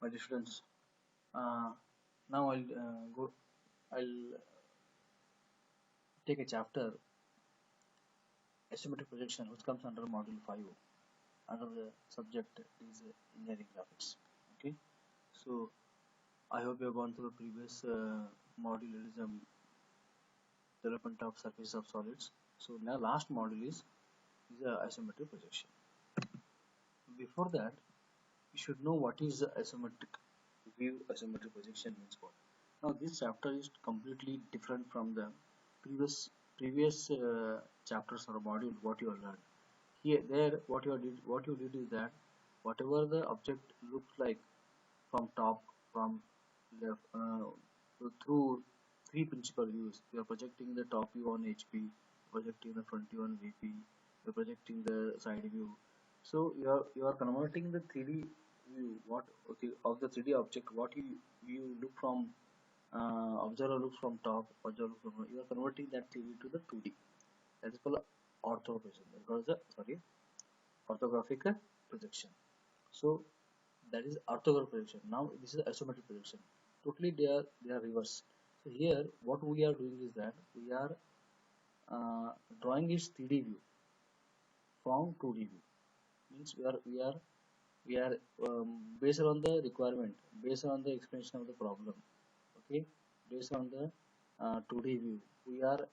My dear students, now I'll take a chapter isometric projection which comes under module 5 under the subject is engineering graphics. Okay, so I hope you have gone through the previous module, it is development of surface of solids. So now last module is isometric projection. Before that, you should know what is the isometric view. Isometric projection means what. Now this chapter is completely different from the previous chapters or module what you have learned. Here there what you did is that whatever the object looks like from top, from left, through three principal views. You are projecting the top view on HP, projecting the front view on VP, you are projecting the side view. So you are converting the 3D view of the 3D object. What you look from, observer looks from top, observer looks from, you are converting that 3D to the 2D. That is called orthographic projection. So that is orthographic projection. Now this is isometric projection. Totally they are reverse. So here what we are doing is that we are drawing its 3D view from 2D view. Means we are based on the requirement, based on the explanation of the problem. Okay, based on the 2D view, we are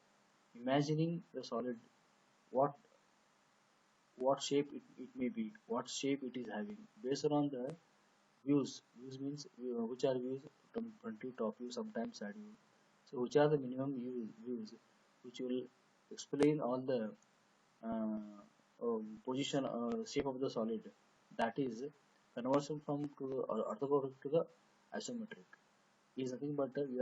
imagining the solid, what shape it may be, what shape it is having, based on the views means which are views from front view, top view, sometimes side view. So which are the minimum views which will explain all the position or shape of the solid. That is conversion from to orthographic to the isometric is nothing but we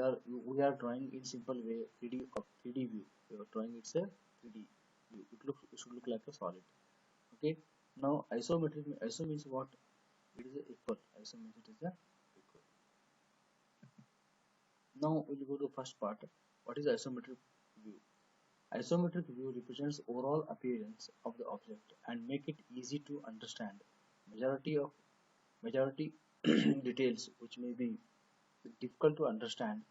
are drawing in simple way 3D view. We are drawing it's a 3D view. It should look like a solid. Okay. Now isometric, iso means what? It is equal. Iso means it is a equal. Now we'll go to first part. What is isometric view? Isometric view represents overall appearance of the object and make it easy to understand majority details which may be difficult to understand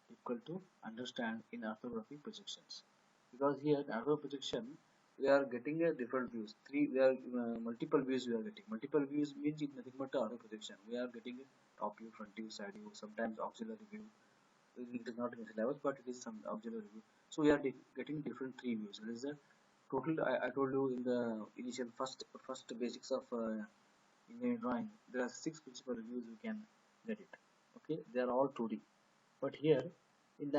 in orthographic projections. Because here in orthographic projection we are getting a different views. We are multiple views we are getting. Multiple views means it's nothing but orthographic projection. We are getting a top view, front view, side view, sometimes auxiliary view. It is not in syllabus, but it is some auxiliary view. So we are getting different three views. It is a total. I told you in the initial first basics of engineering drawing. There are 6 principal views you can get it. Okay, they are all 2D. But here in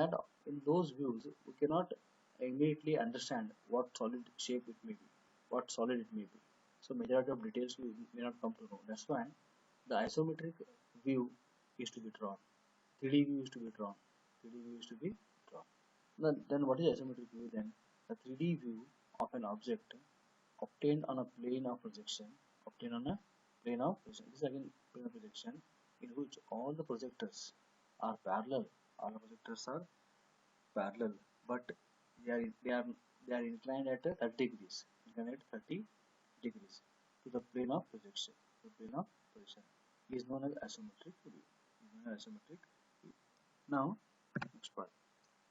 those views we cannot immediately understand what solid shape it may be, what solid it may be. So majority of details we may not come to know. That's why the isometric view is to be drawn. 3D view is to be drawn. 3D view is to be drawn. Then what is isometric view then? The 3D view of an object obtained on a plane of projection. This is again plane of projection in which all the projectors are parallel. All the projectors are parallel, but they are inclined at 30 degrees. Inclined at 30 degrees to the plane of projection. The plane of projection is known as isometric view. Now next part.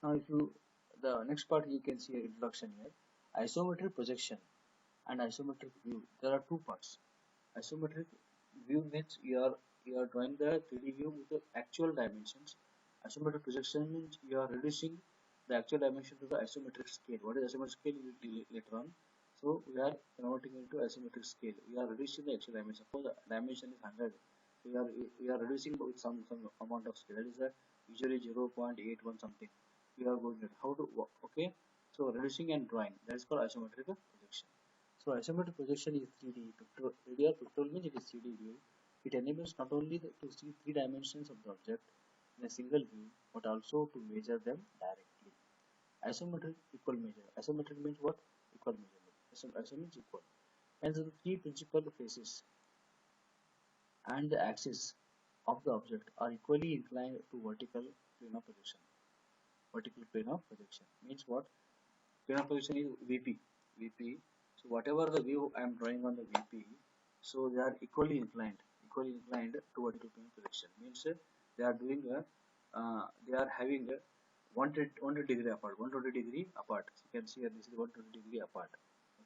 Now if you the next part you can see an introduction here. Isometric projection and isometric view. There are two parts. Isometric view means you are drawing the 3D view with the actual dimensions. Isometric projection means you are reducing the actual dimension to the isometric scale. What is isometric scale? We will later on. So we are converting into isometric scale. We are reducing the actual dimension. Suppose the dimension is 100. We are reducing with some amount of scale. That is usually 0.81 something. We are going at how to work. Okay. So reducing and drawing. That is called isometric projection. So isometric projection is 3D. Pictorial means it is 3D view. It enables not only to see 3 dimensions of the object in a single view, but also to measure them directly. Isometric equal measure. Isometric means what? Equal measurement. Iso means equal. Hence the 3 principal faces and the axis of the object are equally inclined to vertical plane of projection. Vertical plane of projection means what? Plane of projection is VP. So whatever the view I am drawing on the VP, so they are equally inclined equally inclined to vertical plane projection. Means they are doing they are having 120 degree apart, 120 degree apart. So you can see here this is 120 degree apart.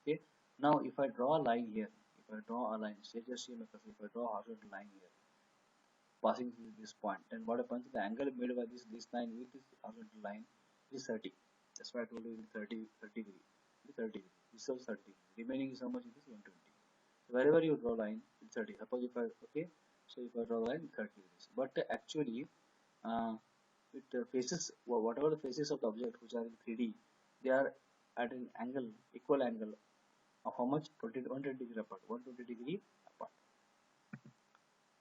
Okay. Now if I draw a line here, if I draw a line, say just here, if I draw a horizontal line here, passing through this point, then what happens? The angle made by this line with this horizontal line is 30. That's why I told you 30 degree. 30 degree. This is 30 degree. Remaining is how much? It is 120. So wherever you draw line, it's 30. Suppose if I okay, so if I draw line 30 degrees, but actually uh, it faces whatever the faces of the object which are in 3D, they are at an angle, equal angle of how much? 120 degree apart. 120 degree apart.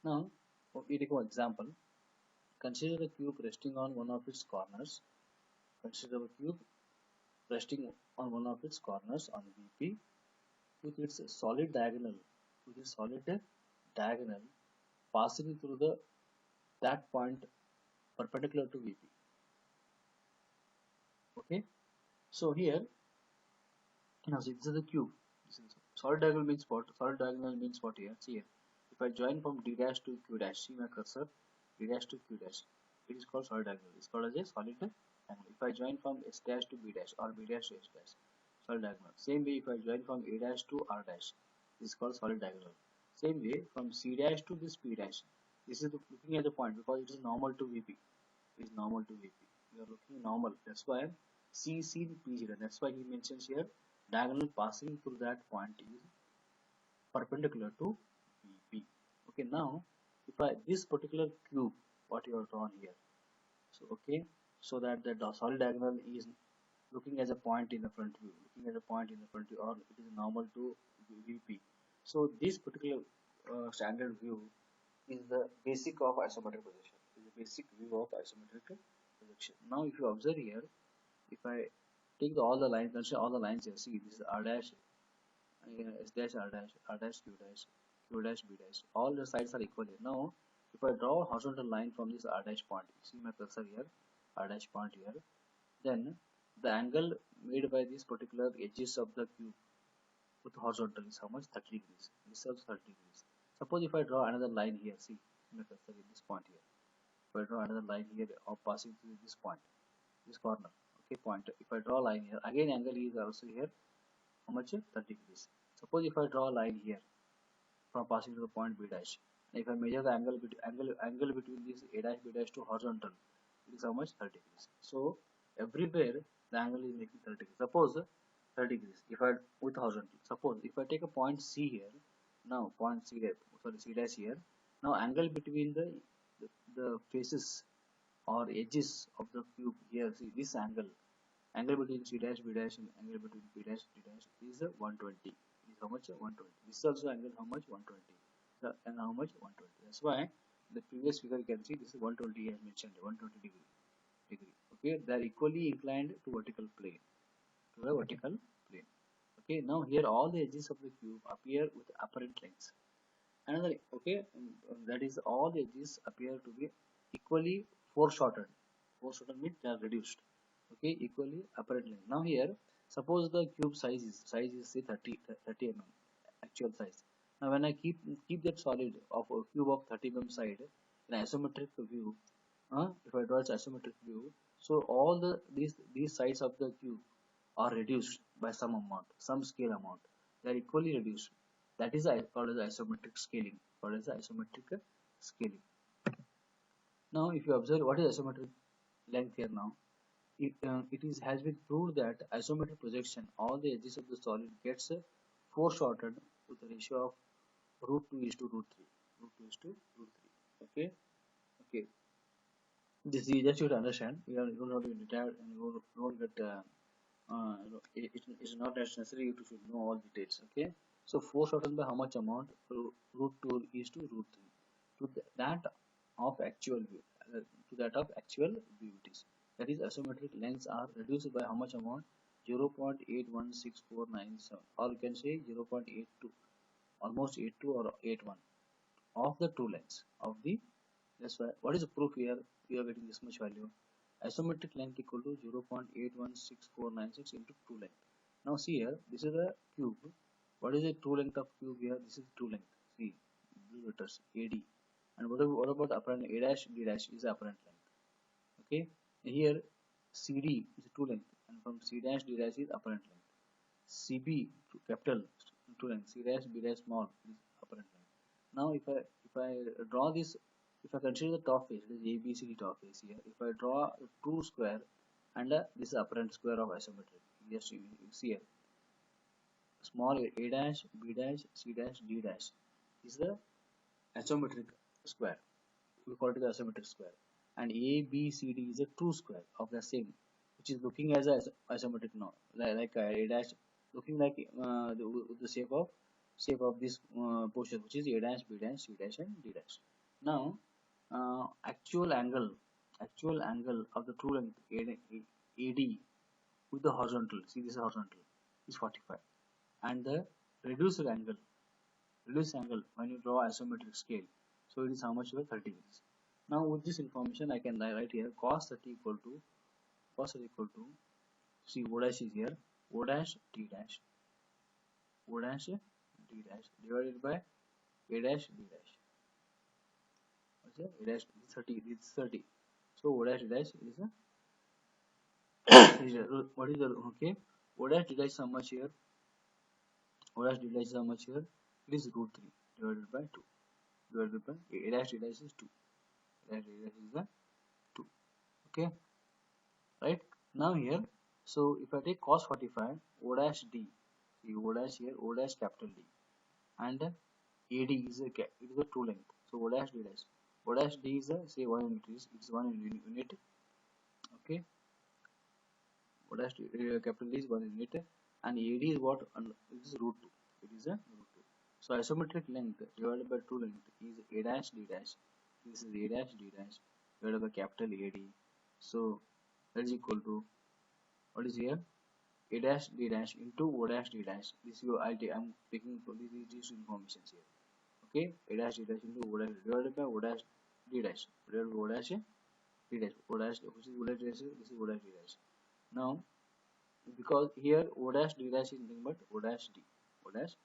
Now we take one example. Consider a cube resting on one of its corners. Consider a cube resting on one of its corners on VP with its solid diagonal, passing through that point perpendicular to VP. Okay. So here, now see, this is the cube. This is solid diagonal means what? Solid diagonal means what here? See here. If I join from D dash to Q dash, see my cursor, D dash to Q dash. It is called solid diagonal. It's called as a solid diagonal. If I join from S dash to B dash or B dash to S dash, solid diagonal. Same way if I join from A dash to R dash, this is called solid diagonal. Same way from C dash to this P dash. This is looking at the point because it is normal to VP. It is normal to VP. We are looking normal. That's why CC P0. That's why he mentions here diagonal passing through that point is perpendicular to VP. Okay, now if I this particular cube, what you have drawn here, so okay, so that the solid diagonal is looking as a point in the front view, or it is normal to VP. So this particular standard view is the basic of isometric projection. Is the basic view of isometric projection. Now if you observe here, if I take all the lines, consider all the lines here. See, this is R dash, S dash, R dash, Q dash, B dash. All the sides are equal here. Now, if I draw a horizontal line from this R dash point, see my cursor here, R dash point here, then the angle made by these particular edges of the cube with horizontal is how much? 30 degrees. This is 30 degrees. Suppose if I draw another line here, see my cursor in this point here. If I draw another line here of passing through this point, this corner, okay, point. If I draw a line here, again angle is also here how much? 30 degrees. Suppose if I draw a line here from passing to the point B dash, if I measure the angle between this A dash B dash to horizontal, it is how much? 30 degrees. So everywhere the angle is making 30 degrees. Suppose 30 degrees if I with horizontal. Suppose if I take a point C here, now point C dash, sorry, C dash here, now angle between the faces or edges of the cube here, see this angle between C dash B dash and angle between B dash D dash is 120. Is how much? 120. This is also angle how much? 120. And how much? 120. That's why the previous figure you can see this is 120 as mentioned, 120 degree. Okay, they are equally inclined to vertical plane. To the vertical plane. Okay, now here all the edges of the cube appear with apparent lengths. Another okay, that is all the edges appear to be equally foreshortened. Foreshortened means they are reduced. Okay, equally apparent length. Now here, suppose the cube size is say 30 mm actual size. Now when I keep that solid of a cube of 30 mm side in isometric view, if I draw its isometric view, so all these sides of the cube are reduced by some amount, some scale amount. They are equally reduced. That is called as isometric scaling. Scaling. Now, if you observe what is isometric length here now, it is has been proved that isometric projection, all the edges of the solid gets foreshortened with a ratio of root 2 is to root 3. Root 2 is to root 3. Okay. Okay. This is just you to understand. You don't have to be retired and you don't get it is not necessary you should know all details. Okay, so foreshortened by how much amount? Root 2 is to root 3 to that of actual view, to that of actual view it is. That is isometric lengths are reduced by how much amount? 0.816497, or you can say 0.82, almost 82 or 81 of the two lengths of the. That's why what is the proof here? We are getting this much value. Isometric length equal to 0.816496 into true length. Now see here, this is the cube. What is the true length of cube here? This is true length. See, blue letters AD. And what about apparent A dash D dash is the apparent length. Okay, here CD is true length, and from C dash D dash is apparent length. CB capital true length, C dash B dash small is apparent length. Now if I draw this, if I consider the top face, it is ABCD top face here. If I draw a true square and this is apparent square of isometric, yes, you see here small a dash, b dash, c dash, d dash is the isometric square. We call it the isometric square. And a, b, c, d is a true square of the same, which is looking as a isometric now, like a dash, looking like the shape of this portion, which is a dash, b dash, c dash, and d dash. Now, actual angle of the true length AD with the horizontal. See, this is horizontal is 45, and the reduced angle when you draw isometric scale, so it is how much? 30 degrees. Now with this information I can write here cos 30 equal to see o dash is here, o dash d dash, o dash d dash divided by a dash d dash. Okay, a dash is 30, it's 30, so o dash d dash is a what is the okay, o dash d dash is how much here, o dash d dash is how much here, it is root 3 divided by 2 divided by a dash d dash is 2, a dash d dash is the 2. Okay, right? Now here, so if I take cos 45, o dash d, see o dash here, o dash capital D, and AD is a true length, so o dash d dash, o dash d is a say 1 unit, it's 1 unit. Okay, o dash capital D is 1 unit, and AD is what? It is root 2, it is a root 2. So isometric length divided by true length is a dash d dash, this is a dash d dash divided by capital AD, so that is equal to what is here, a dash d dash into o dash d dash. This you I'm taking for these information here. Okay, a dash d dash into o dash divided by o dash d dash divided by o dash d dash, o dash which is o dash d dash, this is o dash d dash. Now because here o dash d dash is nothing but o dash d, o dash d.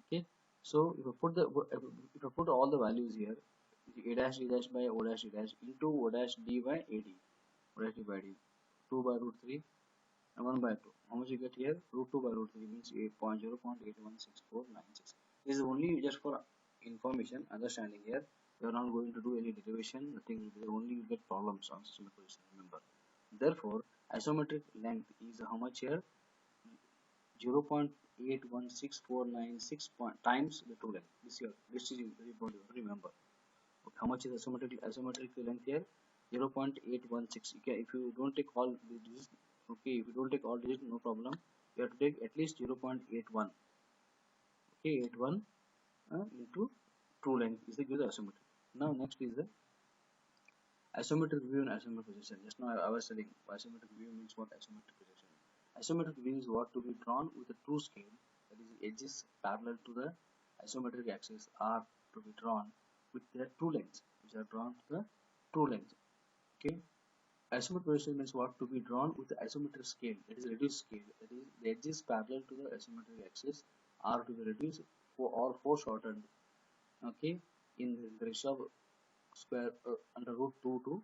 Okay, so if I put all the values here, a dash d dash by o dash d dash into o dash d by ad, o dash d by d, 2 by root 3 and 1 by 2. How much you get here? Root 2 by root 3 means 8.0.81649. This is only just for information, understanding here. You are not going to do any derivation, nothing will be there, only you get problems on system position, remember. Therefore, isometric length is how much here? 0.816496 times the true length. This is very important to remember. Okay, how much is isometric length here? 0.816. Okay, if you don't take all digits, okay, if you don't take all digits, no problem. You have to take at least 0.81. Okay, 81 into true length is the isometric. Now next is the isometric view and isometric projection. Just now I was telling isometric view means what, isometric projection. Isometric view is what to be drawn with a true scale, that is edges parallel to the isometric axis are to be drawn with their true lengths, which are drawn to the true length. Okay, isometric projection means what to be drawn with the isometric scale, that is reduced scale, that is the edges parallel to the isometric axis are to be reduced or foreshortened. Okay, in the ratio of square under root 2 to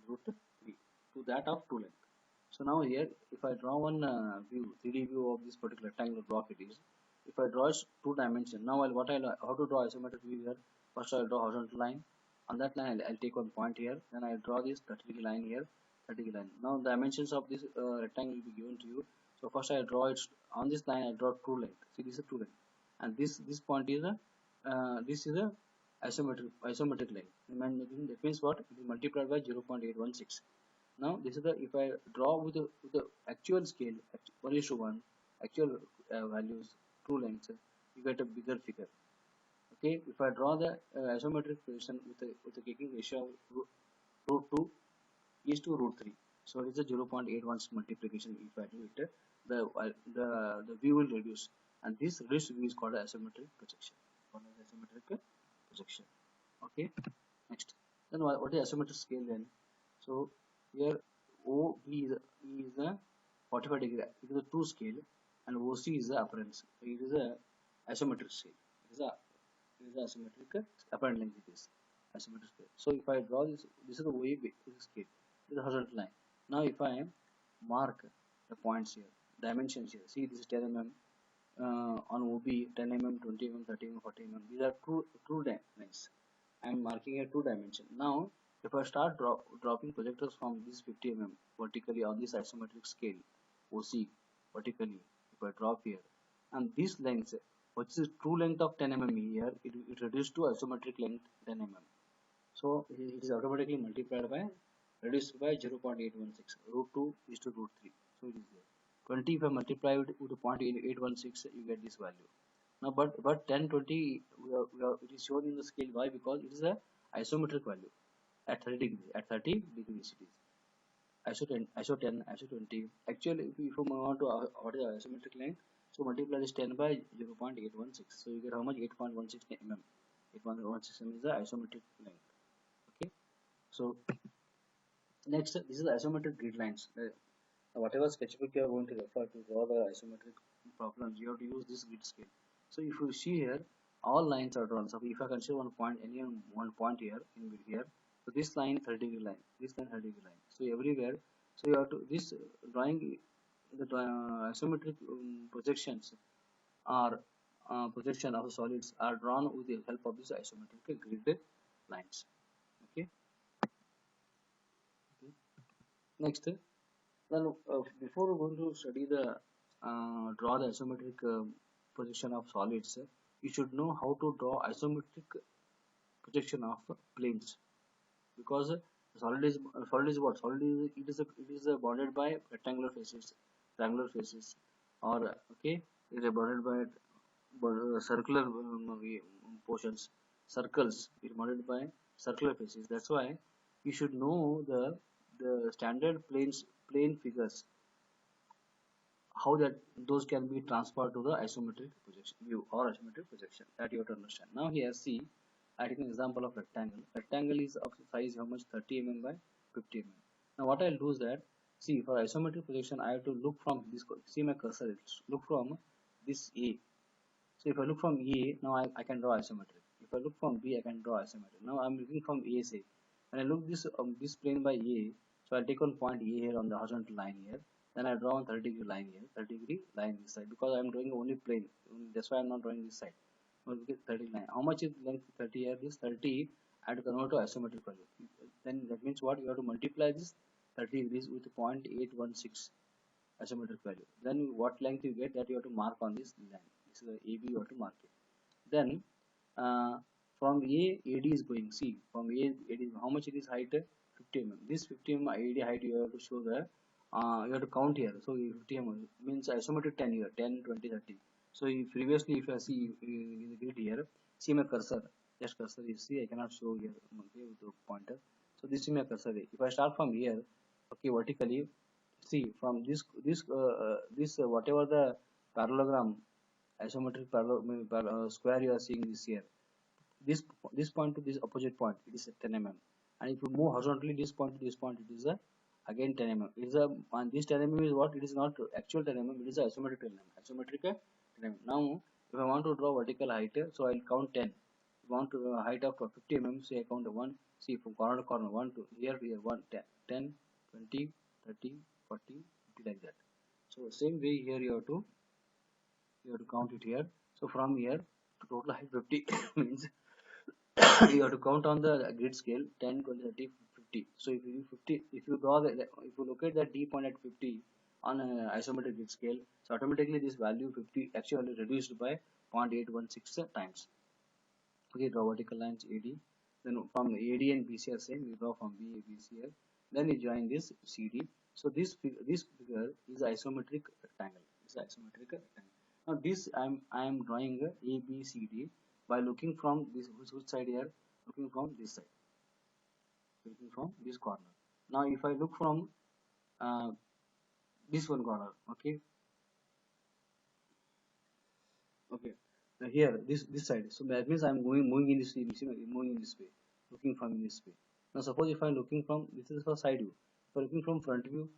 root 3 to that of true length. So now here, if I draw one view, 3D view of this particular rectangular block, it is. If I draw two dimension, now how to draw isometric view here? First I'll draw horizontal line. On that line I'll take one point here. Then I'll draw this 30 degree line here, 30 degree line. Now dimensions of this rectangle will be given to you. So first I draw it on this line. I draw true length. See, this is true length, and this point is a isometric length. That means what? It is multiplied by 0.816. Now this is the, if I draw with the actual scale 1:1 actual values true length, you get a bigger figure. Okay, if I draw the isometric position with the taking ratio of root 2 is to root 3, so it is a 0.81 multiplication. If I do it, the view will reduce, and this reduced view is called isometric projection. Okay, next, then what is isometric scale then? So here OB is a 45 degree, it is a true scale, and OC is the apparent. It is a isometric scale. It is a It is isometric apparent length. It is isometric scale. So if I draw this is the OA scale. This is a horizontal line. Now if I mark the points here, dimensions here. See, this is 10 mm on OB, 10 mm, 20 mm, 30 mm, 40 mm. These are true lengths. I am marking a 2 dimension. Now, if I start dropping projectors from this 50 mm vertically on this isometric scale, OC vertically, if I drop here, and this length, which is true length of 10 mm here, it reduced to isometric length 10 mm. So it is automatically multiplied by reduced by 0.816. Root 2 is to root 3. So it is there. 20 if I multiply it with 0.816, you get this value. Now, but 10, 20, it is shown in the scale. Why? Because it is a isometric value at 30 degrees. At 30 degrees it is. ISO 10, ISO 10, ISO 20. Actually, if you want to what is the isometric length, so multiply this 10 by 0.816. So you get how much? 8.16 mm. 8.16 mm is the isometric length. Okay. So next, this is the isometric grid lines. Whatever sketchbook you are going to refer to draw the isometric problems, you have to use this grid scale. So if you see here, all lines are drawn. So if I consider one point, any one point here in mid here, so this line 30-degree line, this line 30-degree line. So everywhere, so you have to this drawing the isometric projections are projection of solids are drawn with the help of this isometric grid lines. Okay. Okay. Next. Then, before we going to study the draw the isometric projection of solids, you should know how to draw isometric projection of planes, because solid is what? Solid is bounded by rectangular faces, triangular faces, or okay, it is bounded by circular portions, circles. It is bounded by circular faces. That's why you should know the standard plane figures, how that those can be transferred to the isometric projection view or isometric projection, that you have to understand. Now here see, I take an example of rectangle. Rectangle is of size how much? 30 mm by 50 mm. Now what I'll do is that, see, for isometric projection I have to look from this, see my cursor, look from this A. So if I look from A, now I can draw isometric. If I look from B, I can draw isometric. Now I'm looking from A, say, and I look this plane by A. So I'll take one point A here on the horizontal line here. Then I draw a 30-degree line here, 30-degree line this side, because I'm drawing only plane. That's why I'm not drawing this side. Now look at 30 line. How much is length 30 here? This 30 I have to convert to isometric value. Then that means what? You have to multiply this 30 degrees with 0.816 isometric value. Then what length you get, that you have to mark on this line. This is the AB, you have to mark it. Then from A, AD is going. See, from A, AD, how much it is height? 50 mm. This 50 mm AD height you have to show the, you have to count here. So 50 mm means isometric 10 here, 10, 20, 30. So previously, if I see in the grid here, see my cursor. Just cursor, you see, I cannot show here, okay, with the pointer. So this is my cursor. If I start from here, okay, vertically, see from this whatever the parallelogram, isometric square you are seeing this here, this point to this opposite point, it is 10 mm, and if you move horizontally this point to this point, it is a again 10 mm. It is a, and this 10 mm is what? It is not actual 10 mm, it is a isometric 10 mm. Isometric 10 mm. Now if I want to draw vertical height, so I'll count 10. If I want to height of 50 mm, so I count 1. See, from corner to corner, 1 to here 1, 10, 20, 30, 40, 50, like that. So same way here you have to count it here. So from here to total height 50 means you have to count on the grid scale 10, 20, 30, 50. So if you 50, if you draw if you locate that D point at 50 on an isometric grid scale, so automatically this value 50 actually reduced by 0.816 times. Okay, draw vertical lines AD. Then from AD and BC are same, you draw from B, BC here. Then you join this CD. So this figure is isometric rectangle. This is isometric rectangle. Now this I am drawing A, B, C, D by looking from this, which side here? Looking from this side. Looking from this corner. Now if I look from uh, this one corner, okay, okay. Now here this side. So that means I'm moving in this way, moving in this way, looking from this way. Now suppose if I'm looking from, this is for side view. If I'm looking from front view,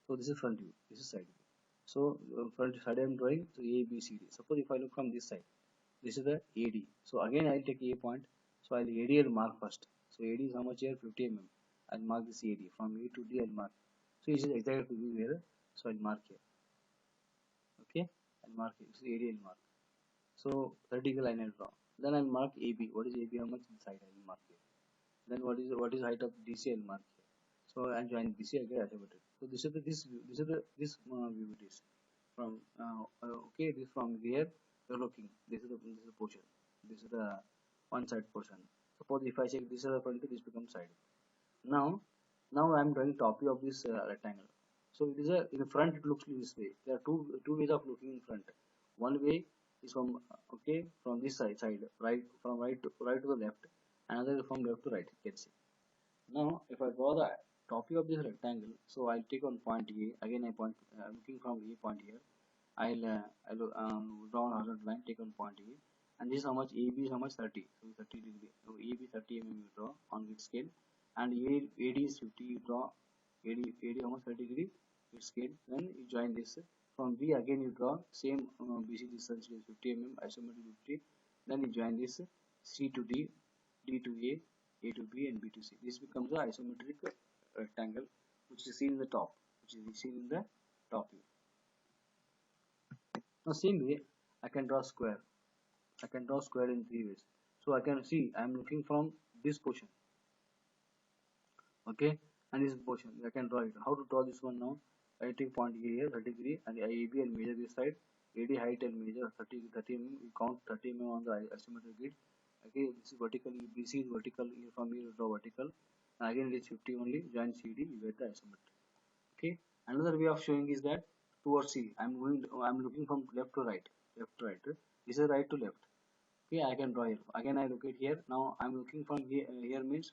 so this is front view, this is side view. So front side I'm drawing, so A, B, C, D. Suppose if I look from this side, This is the AD. So again I'll take A point. So I'll AD will mark first. So AD is how much here? 50 mm. I'll mark this AD. From A to D I'll mark. So this is exactly to be here. So I'll mark here. Okay. I'll mark it. This is AD I'll mark. So vertical line I'll draw. Then I'll mark AB. What is AB? How much inside I'll mark here. Then what is height of DC I'll mark here. So I'll join BC again isometric. So this is the this view it is from okay, this from here you're looking. This is the portion. This is the one side portion. Suppose if I check this is the front, this becomes side. Now I'm drawing top view of this rectangle. So it is a in the front it looks this way. There are two ways of looking in front. One way is from okay from this side right from right to the left. Another is from left to right. You can see. Now, if I draw the top view of this rectangle, so I'll take on point A. Again, I point looking from A point here. I'll draw on horizontal line, take on point A, and this is how much AB is how much 30. So 30 degree. So AB 30 mm you draw on grid scale, and AD is 50. You draw AD how much 30 degree grid scale. Then you join this. From B again you draw same BC distance is 50 mm isometric 50. Then you join this C to D, D to A to B, and B to C. This becomes the isometric rectangle which is seen in the top, which is seen in the top view. Now same way I can draw square. I can draw square in three ways. So I can see I am looking from this portion. Okay, and this portion I can draw it. How to draw this one now? I take point A here 30 degree and AB and measure this side. AD height and measure 30 mm. We count 30 mm on the isometric grid. Okay, this is vertical. BC is vertical. Here from here you draw vertical. And again it is 50 only. Join CD. You get the isometric. Okay. Another way of showing is that towards C. I'm looking from left to right. Left to right. This is right to left. Okay, I can draw here. Again I locate here. Now I'm looking from here means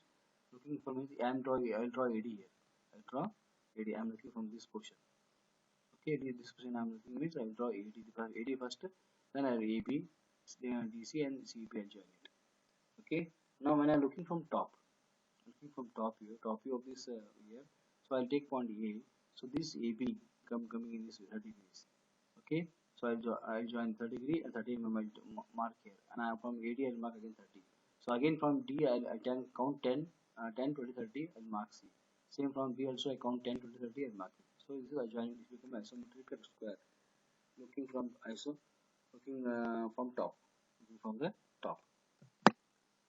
looking for means I'll draw AD here. I'll draw AD. I'm looking from this portion. Okay, this portion I'm looking means I'll draw AD because AD first, then I'll AB, DC and CP I'll join it. Okay. Now when I'm looking from top, top view of this here. So I'll take point A. So this AB coming in this 30 degrees. Okay. So I'll join 30 degree and 30 mm mark here, and from AD I'll mark again 30. So again from D I can count 10, 10, 20, 30 and mark C. Same from B also I count 10, 20, 30 and mark it. So this is I join this become isometric square. Looking from looking from top, looking from the top.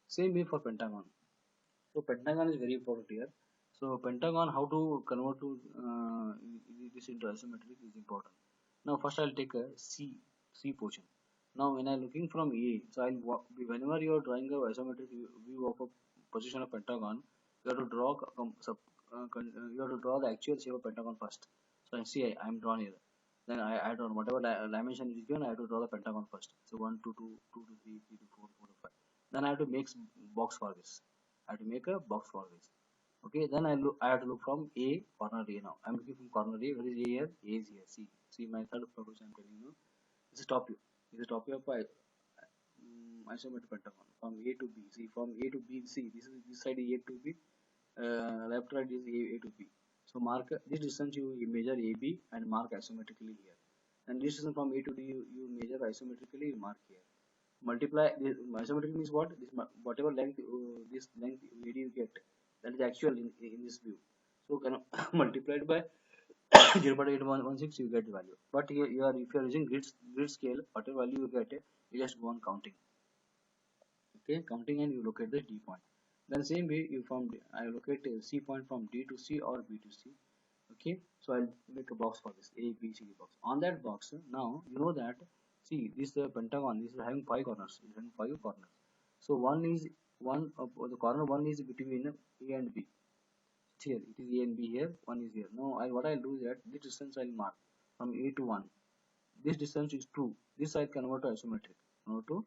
Same way for pentagon. So pentagon is very important here. So pentagon, how to convert to this into isometric is important. Now first I'll take a C portion. Now when I'm looking from A, so whenever you are drawing a isometric view of a position of pentagon, you have to draw you have to draw the actual shape of pentagon first. So I see I'm drawn here. Then I draw whatever dimension is given. I have to draw the pentagon first. So 1, 2, 2, 2 to 3, 3 to 4, 4 to 5. Then I have to make box for this. I have to make a box for this. Okay, then I have to look from A corner A now. I'm looking from corner A. What is A here? A is here. See my third proposition I'm telling you. This is top view. This is top view of isometric pentagon from A to B. See from A to B. See this side is A to B. Left right is A to B. So mark this distance you measure AB and mark isometrically here. And this distance from A to D you measure isometrically you mark here. Multiply this isometric means what? This whatever length this length AD you get, that is actual in this view. So can multiplied by 0.8116 you get the value. But here if you are using grid scale, whatever value you get, you just go on counting. Okay, counting and you locate the D point. Then same way you I locate a C point from D to C or B to C. Okay, so I'll make a box for this A B C D box. On that box now you know that see this pentagon is having 5 corners. It's having 5 corners. So the corner one is between A and B. Here it is A and B here. One is here. Now what I'll do is that this distance I'll mark from A to 1. This distance is 2. This I convert to isometric. Convert to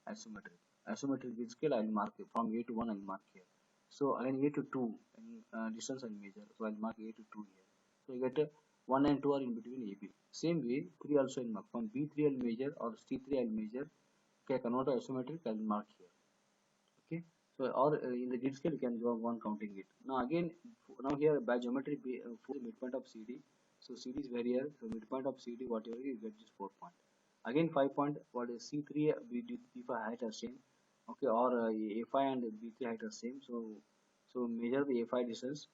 isometric. Isometric grid scale I'll mark it. From A to 1 I'll mark here. So again A to 2 distance I'll measure. So I'll mark A to 2 here. So you get 1 and 2 are in between AB. Same way 3 also I'll mark. From B3 I'll measure or C3 I'll measure. Okay, convert to isometric I'll mark here. Okay. So or in the grid scale you can go on counting it. Now again now here by geometry for the midpoint of CD. So CD is where here. So midpoint of CD whatever you get this 4 point. Again 5 point, what is C3 B5 height are same, okay, or A5 and B3 height are same. So measure the A5 distance,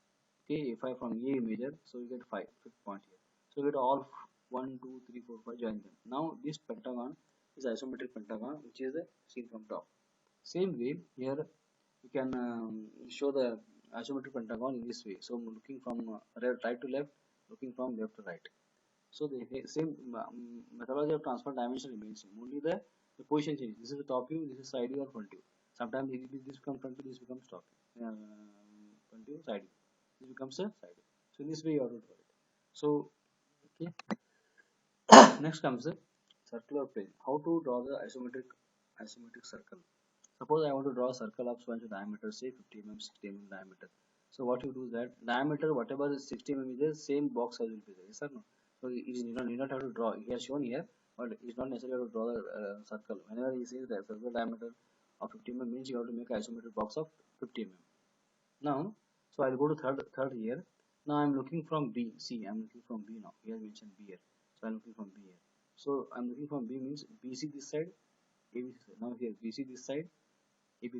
okay, A5 from A measure, so you get 5th point here. So you get all 1 2 3 4 5, join them. Now this pentagon is isometric pentagon, which is seen from top. Same way here you can show the isometric pentagon in this way. So I'm looking from right to left, looking from left to right. So the same methodology of transfer dimension remains same. Only the position change. This is the top view, this is side view or front view. Sometimes this becomes front view, this becomes top view. Front view, side view. This becomes a side view. So in this way you have to draw it. So okay. Next comes the circular plane. How to draw the isometric circle? Suppose I want to draw a circle of so much diameter, say 50 mm, 60 mm diameter. So what you do is that diameter, whatever is 60 mm is there, same box size will be there. Yes or no? So it is you not have to draw. He has shown here, but it's not necessary to draw the circle. Whenever he says that circle diameter of 50 mm means you have to make an isometric box of 50 mm. Now, so I'll go to third here. Now I'm looking from B. See, I'm looking from B now. Here mentioned B here. So I'm looking from B here. So I'm looking from B means BC this side, ABC this side. Now here BC this side, AB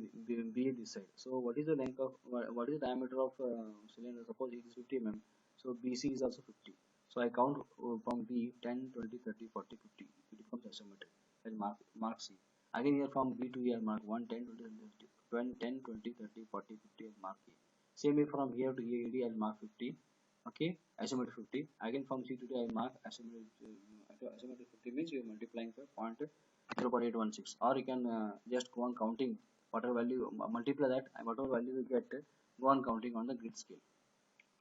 this side. So what is the length of what is the diameter of cylinder? Suppose it is 50 mm. So BC is also 50. So I count from B 10, 20, 30, 40, 50. It becomes isometric. And mark C. Again here from B to here mark 1, 10, 20, 20, 10, 20, 30, 40, 50 and mark A. Same way from here to here AD I'll mark 50. Okay, isometric 50. Again from C to D I'll mark isometric 50 means you're multiplying for 0.816, or you can just go on counting whatever value, multiply that and whatever value you get, go on counting on the grid scale.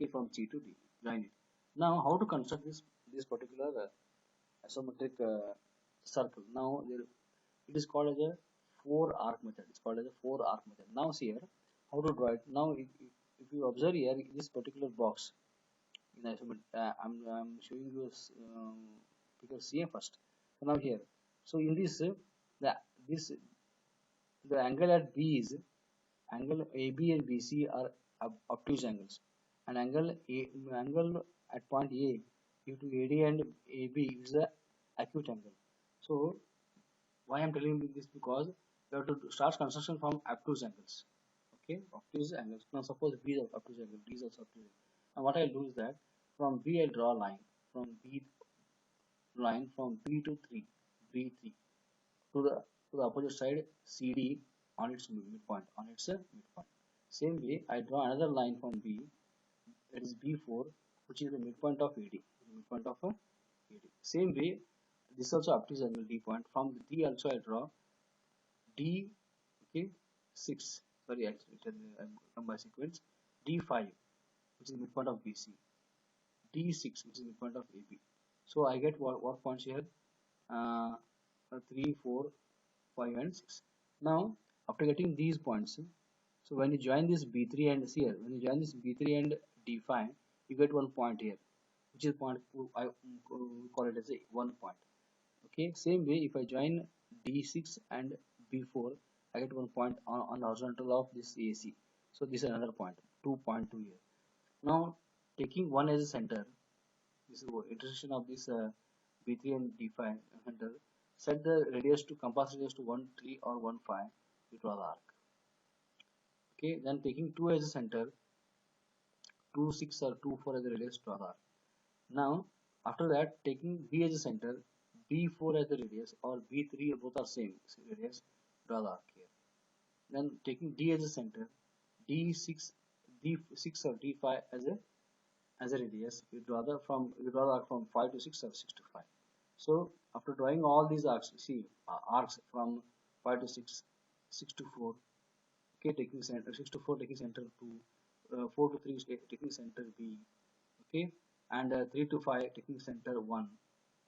Okay, from C to D, join it. Now how to construct this particular isometric circle? Now it is called as a 4-arc method. It's called as a 4-arc method. Now see here how to draw it. Now if you observe here this particular box in isometric, I'm showing you figure C first. So now here, so in this the this the angle at B is angle AB and BC are obtuse angles, and angle at point A due to AD and AB is a acute angle. So why I'm telling you this, because you have to start construction from obtuse angles. Okay, obtuse angles. Now suppose B is obtuse angle, D is also obtuse angle. Now what I'll do is that from B I'll draw a line from B to 3, B3 to the opposite side CD on its midpoint. Same way I draw another line from B, that is B4, which is the midpoint of AD. Same way this also obtuse angle D point. From the D also I draw D, okay, 6. Sorry, actually I'm come by sequence. D5, which is the midpoint of BC. D6, which is the midpoint of AB. So I get what points here? 3, 4, 5 and 6. Now after getting these points, so when you join this B3 and here, when you join this B3 and D5, you get one point here, which is point I call it as a 1 point. Okay, same way if I join D6 and B4, I get 1 point on the horizontal of this AC. So this is another point, 2.2 here. Now taking 1 as a center, this is the intersection of this B3 and D5 center. Set the radius to compass radius to 1, 3 or 1, 5. You draw the arc. Okay, then taking 2 as a center, 2, 6 or 2, 4 as a radius, draw the arc. Now after that, taking B as a center, B4 as the radius or B3, both are same radius, draw the arc here. Then taking D as a center, D6 or D5 as a radius, you draw the arc from 5 to 6 or 6 to 5. So after drawing all these arcs, see arcs from 5 to 6, 6 to 4, okay, taking center 6 to 4 taking center 2, 4 to 3 taking center B, okay, and 3 to 5 taking center 1,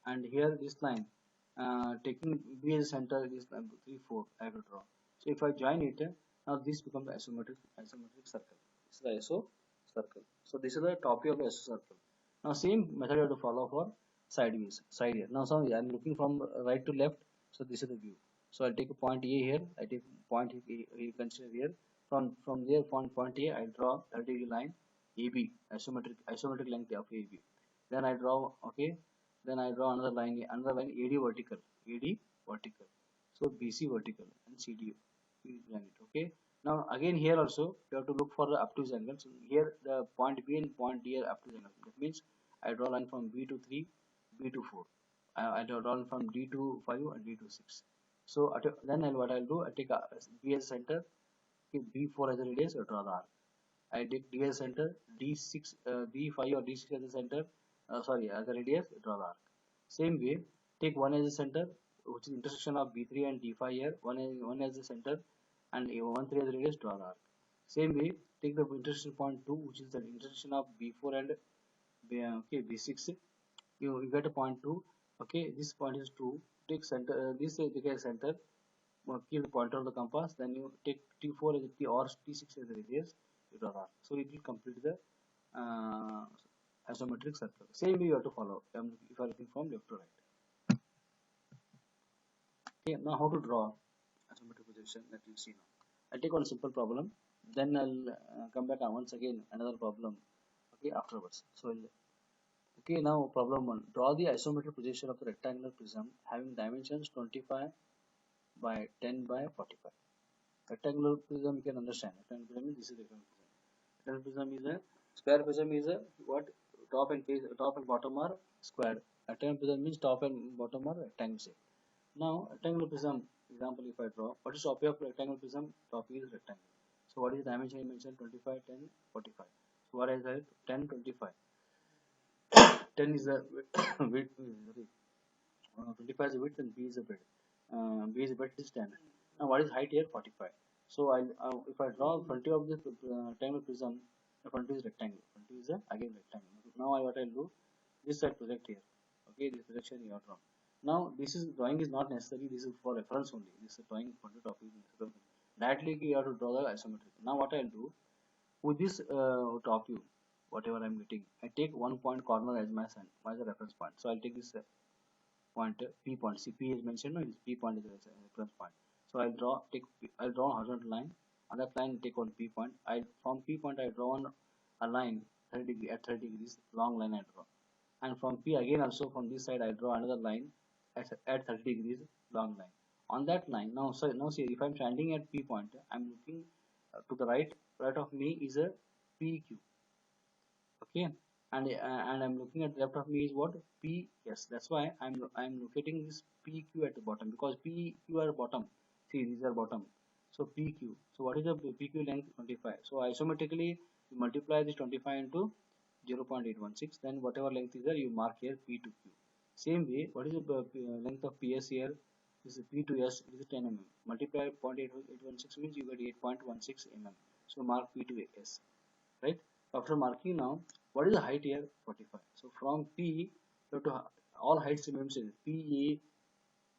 and here this line taking B as center, this 3, 4 I have to draw. So if I join it, now this becomes the isometric circle. This is the iso circle. So this is the top view of the iso circle. Now same method you have to follow for side here. Now I am looking from right to left, so this is the view. So I'll take a point A here, I take point A, you consider here. From there point A, I draw 30 line AB, isometric length of AB. Then I draw, okay, then I draw another line AD vertical. AD vertical. So BC vertical and CD you join it. Okay. Now again here also you have to look for the obtuse angle. So here the point B and point D are obtuse angle. That means I draw line from B to 3, B to 4. I draw line from D to 5 and D to 6. So then what I'll do, I take B as center, okay, B4 as a radius, I draw the arc. I take D as center, D6, D5 or D6 as a center, sorry, as a radius, draw the arc. Same way, take 1 as a center, which is intersection of B3 and D5 here, 1 as a center, and 1, 3 as a radius, draw the arc. Same way, take the intersection point 2, which is the intersection of B4 and okay, B6. You get a point 2. Okay, this point is 2. Take center, this take a center, keep the pointer of the compass, then you take T4 as a T or T6 as a radius, you draw the arc. So it will complete the uh, isometric circle. Same way you have to follow if you are looking from left to right. Okay, now how to draw isometric projection that you see now. I'll take one simple problem, then I'll come back once again another problem. Okay, afterwards. So okay, now problem 1. Draw the isometric projection of the rectangular prism having dimensions 25 by 10 by 45. Rectangular prism you can understand. Rectangular prism is this is rectangular prism. Rectangular prism is a square prism is a what top and bottom are square. Rectangular prism means top and bottom are rectangle shape. Now rectangular prism example if I draw, what is top of rectangular prism? Top is rectangle. So what is the dimension I mentioned 25, 10, 45. So what is that? 10, 25. 10 is the width, 25 is the width and B is the breadth. B is the breadth is 10. Now what is height here? 45. So if I draw front of this rectangular prism, the front is rectangle. Front is again rectangle. Now what I'll do, this I project here. Okay, this projection you have drawn. Now this is drawing is not necessary. This is for reference only. This is drawing for the topic. Directly you have to draw the isometric. Now what I'll do with this top view, whatever I'm getting, I take one point corner as my as a reference point. So I'll take this point P point. See P is mentioned. No, P point is a reference point. So I'll draw a horizontal line. On that line, take one P point. From P point I draw a line 30 degree at 30 degrees, long line I draw. And from P again also from this side I draw another line at 30 degrees, long line. On that line now, so now see if I'm standing at P point, I'm looking to the right of me is a PQ. Okay, and I'm looking at the left of me is what P. Yes, that's why I'm locating this PQ at the bottom because PQ are bottom. See, these are bottom. So PQ. So what is the PQ length? 25. So isometrically you multiply this 25 into 0.816. Then whatever length is there, you mark here P to Q. Same way, what is the length of PS here? This is P to S. This is 10 mm. Multiply 0.816 means you get 8.16 mm. So mark P to S. Right? After marking now, what is the height here? 45. So from P, you have to all heights remain same. P,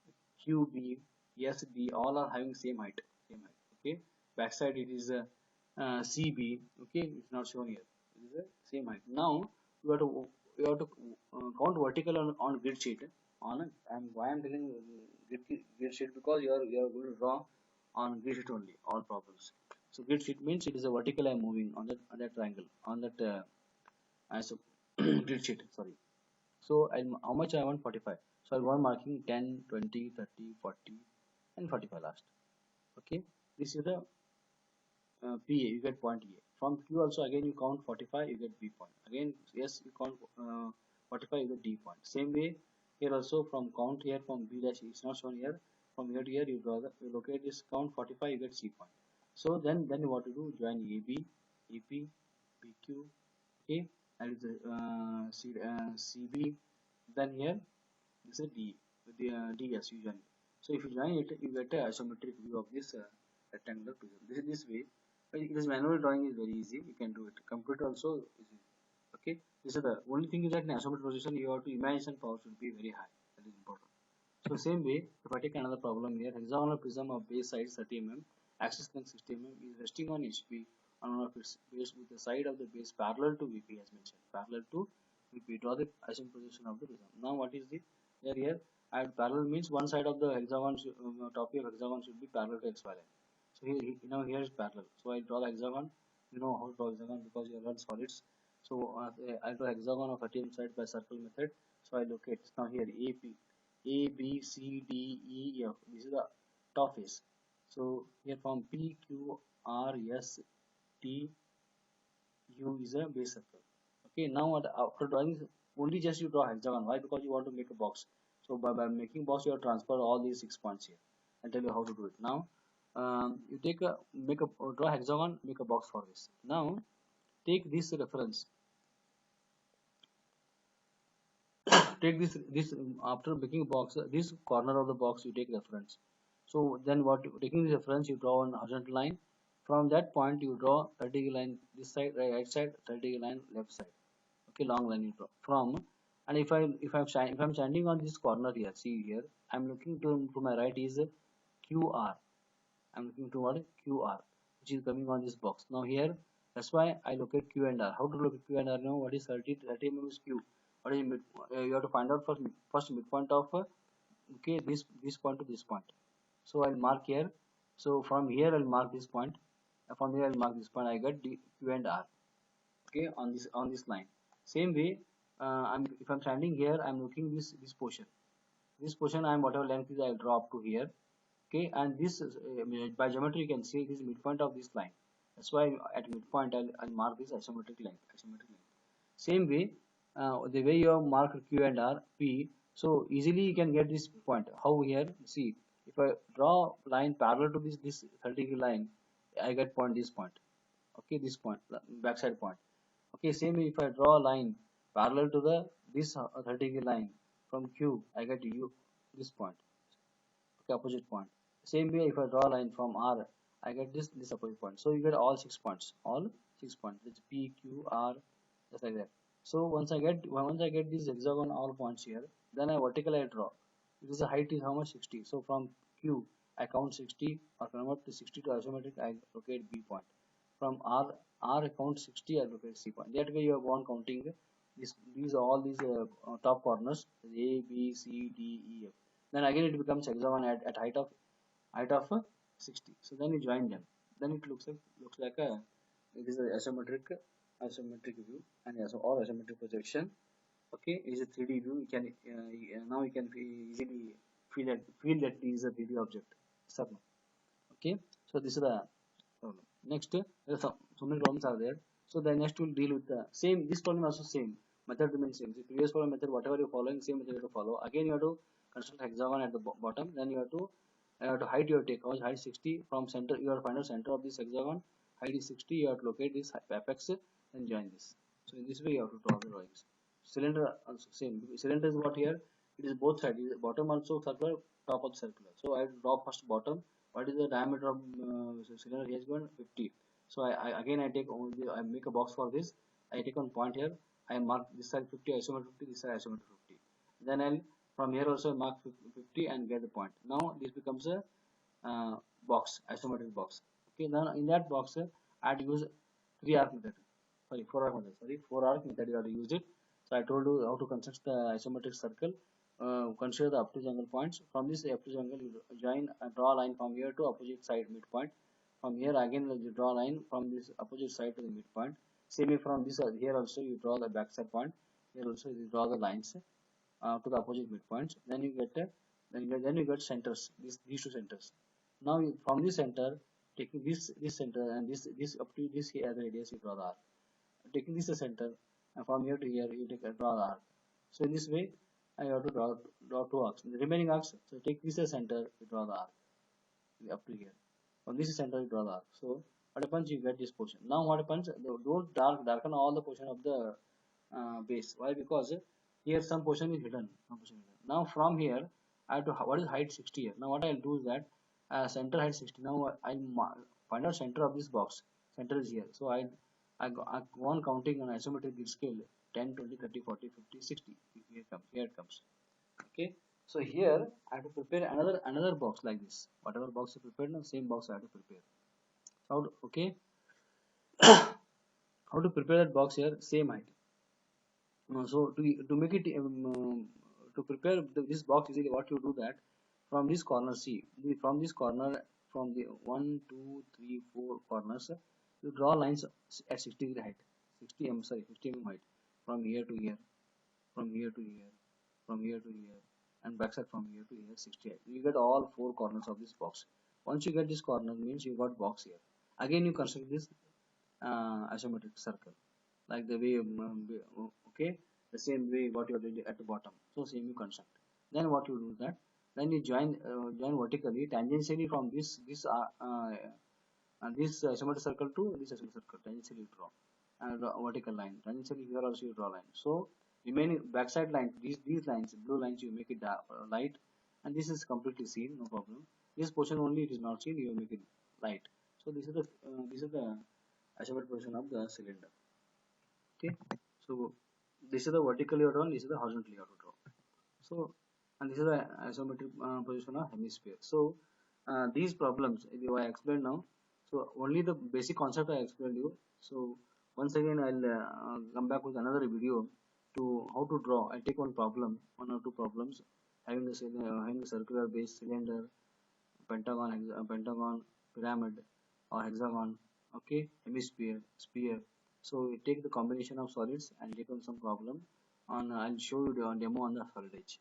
A, Q, B, S, D, all are having same height. Same height. Okay. Backside it is CB. Okay, it's not shown here. It is the same height. Now you have to count vertical on grid sheet. And why I'm telling grid sheet because you are going to draw on grid sheet only all problems. So grid sheet means it is a vertical I'm moving on that triangle on that so grid sheet. Sorry. So how much I want 45. So I want marking 10, 20, 30, 40, and 45 last. Okay. This is the PA. You get point A. From Q also again you count 45. You get B point. Again yes you count 45. You get D point. Same way here also from count here from B dash it's not shown here. From here to here you locate this count 45. You get C point. So then what to do? Join AB, EP, PQ, okay, and CB. Then here this is D, the DS you join. So if you join it, you get a isometric view of this rectangular prism. This is this way. But this manual drawing is very easy. You can do it. Computer also is easy. Okay. This is the only thing is that in isometric position you have to imagination power should be very high. That is important. So same way, if I take another problem here, hexagonal prism of base size 30 mm, axis length 60 mm is resting on HP on one of its base with the side of the base parallel to VP as mentioned. Parallel to VP. Draw the isometric position of the prism. Now what is the here? And parallel means one side of the hexagon top of hexagon should be parallel to XY line. So here is parallel. So I draw the hexagon. You know how to draw hexagon because you learned solids. So I draw hexagon of 30 mm side by circle method. So I locate now here AP. A, B, C, D, E, F. This is the top face. So here from P, Q, R, S, T, U is a base circle. Okay, now after drawing only just you draw hexagon. Why? Because you want to make a box. So by making box you have transfer all these 6 points here. I'll tell you how to do it. Now you take a make a draw hexagon, make a box for this. Now take this reference. Take this after making a box, this corner of the box you take reference. So then what taking this reference you draw an horizontal line. From that point you draw 30 line this side, right side, 30 line left side. Okay, long line you draw from. And if I'm standing on this corner here, see here, I'm looking to my right is QR. I'm looking toward QR, which is coming on this box. Now here, that's why I locate Q and R. How to locate Q and R now? What is 30 mm is Q? What is mid? You have to find out first midpoint of okay this point to this point. So I'll mark here. So from here I'll mark this point. From here I'll mark this point. I get Q and R. Okay, on this line. Same way, if I'm standing here, I'm looking this portion. This portion I'm whatever length is I'll draw up to here. Okay, and this is, by geometry you can see this midpoint of this line. That's why at midpoint I'll mark this isometric length. Same way, the way you have marked Q and R, P, so easily you can get this point. How here? See, if I draw line parallel to this 30 line, I get point this point. Okay, this point, backside point. Okay, same way if I draw a line parallel to the this 30 line from Q, I get U this point. Okay, opposite point. Same way if I draw a line from R, I get this opposite point. So you get all 6 points. All 6 points. It's P, Q, R, just like that. So once I get this hexagon all points here, then I vertically I draw. Because the height is how much? 60. So from Q I count 60 or convert to 60 to isometric, I locate B point. From R I count 60, I locate C point. That way you have one counting these all these top corners A, B, C, D, E, F. Then again it becomes hexagon at height of 60. So then you join them. Then it looks like a it is a isometric view and also or isometric projection. Okay, it is a 3D view. You can now you can easily feel that it is a 3D object. Okay, so this is the problem. Next, so many problems are there. So the next will deal with the same. This problem also same. Method remains same. The previous problem method, whatever you're following, same method you have to follow. Again, you have to construct hexagon at the bottom. Then you have to height your take. Height 60 from center. You have to find out center of this hexagon. Height is 60. You have to locate this apex and join this. So in this way, you have to draw the drawings. Cylinder also same. Cylinder is what here? It is both sides. Bottom also circular, top also circular. So I draw first bottom. What is the diameter of cylinder? He has given 50. So I take only I make a box for this. I take one point here. I mark this side 50 isometric 50, this side isometric 50. Then I'll from here also mark 50 and get the point. Now this becomes a box, isometric box. Okay, now in that box I had to use 3 arc method. Sorry, 4 arc method. Sorry, 4 arc method you have to use it. So I told you how to construct the isometric circle. Consider the obtuse angle points. From this obtuse angle, you join draw a line from here to opposite side midpoint. From here again, you draw a line from this opposite side to the midpoint. Same way from this here also you draw the backside point. Here also you draw the lines to the opposite midpoints. Then you get then you get centers. These two centers. Now from this center, taking this center and this up to this here the radius you draw the arc. Taking this center and from here to here you take a draw the arc. So in this way I have to draw 2 arcs. The remaining arcs, so take this as center, you draw the arc up to here. From this center, you draw the arc. So what happens? You get this portion. Now what happens? Don't darken all the portion of the base. Why? Because here some portion is hidden. Now from here, I have to what is height 60 here. Now what I'll do is that center height 60. Now I'll find out center of this box. Center is here. So I go on counting on isometric grid scale 10, 20, 30, 40, 50, 60. Here it comes. Okay, so here I have to prepare another box like this. Whatever box you prepared, now same box I have to prepare. Okay, how to prepare that box here? Same height. So to make it to prepare this box easily, what you do that from this corner, see from this corner, from the 1 2 3 4 corners, you draw lines at 60 degree height, 50 mm height, from here to here, from here to here, from here to here, and backside from here to here 68. You get all four corners of this box. Once you get this corner, means you got box here. Again you construct this isometric circle like the way okay, the same way what you did at the bottom. So same you construct. Then what you do that? Then you join vertically tangentially from this isometric circle to this isometric circle. Tangentially draw and vertical line. Tangentially here also you draw line. So remaining backside line, these lines, blue lines, you make it light, and this is completely seen, no problem. This portion only it is not seen, you make it light. So this is the isometric position of the cylinder. Okay, so this is the vertically drawn, this is the horizontally drawn. So and this is the isometric position of hemisphere. So these problems I explained now. So only the basic concept I explained you. So once again I'll come back with another video to how to draw. I'll take one or two problems having a circular base cylinder, pentagon, pyramid, or hexagon. Okay, hemisphere, sphere. So we take the combination of solids and take on some problem. On I'll show you the demo on the solid edge.